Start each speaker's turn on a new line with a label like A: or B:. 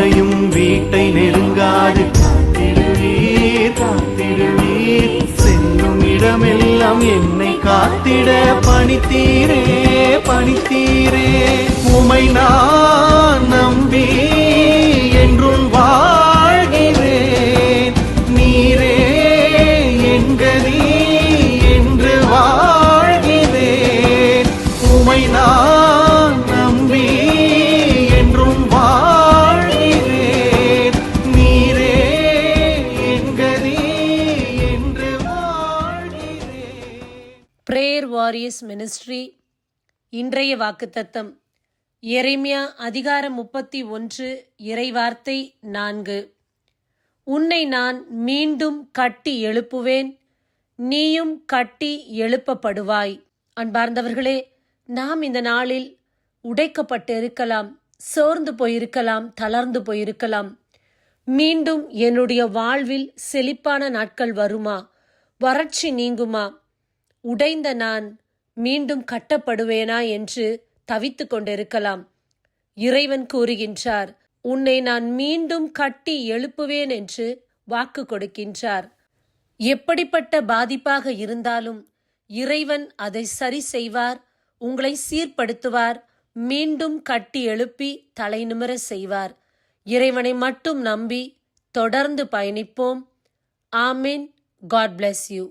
A: இமையும் வீட்டை நெருங்காது காத்திடுவீர் காத்திடுவீர். செல்லும் இடமெல்லாம் என்னை காத்திட பணித்தீரே பணித்தீரே. உமை நான் நம்பி என்றும் வாழ்கிறேன். நீரே என்கதி என்று வாழ்கிறேன். உமை நான் நம்பி என்றும் வாழ்கிறேன். நீரே என்கதி என்று வாழ்கிறேன்.
B: பிரேயர் வாரியர்ஸ் மினிஸ்ட்ரி இன்றைய வாக்குத்தத்தம் எரேமியா அதிகாரம் 31 இறைவார்த்தை 4. உன்னை நான் மீண்டும் கட்டி எழுப்புவேன், நீயும் கட்டி எழுப்பப்படுவாய். அன்பார்ந்தவர்களே, நாம் இந்த நாளில் உடைக்கப்பட்டு இருக்கலாம், சோர்ந்து போயிருக்கலாம், தளர்ந்து போயிருக்கலாம். மீண்டும் என்னுடைய வாழ்வில் செழிப்பான நாட்கள் வருமா, வறட்சி நீங்குமா, உடைந்த நான் மீண்டும் கட்டப்படுவேனா என்று தவித்து கொண்டிருக்கலாம். இறைவன் கூறுகின்றார், உன்னை நான் மீண்டும் கட்டி எழுப்புவேன் என்று வாக்கு கொடுக்கின்றார். எப்படிப்பட்ட பாதிப்பாக இருந்தாலும் இறைவன் அதை சரி செய்வார், உங்களை சீர்படுத்துவார், மீண்டும் கட்டி எழுப்பி தலை நிமிர செய்வார். இறைவனை மட்டும் நம்பி தொடர்ந்து பயணிப்போம். ஆமீன். God bless you.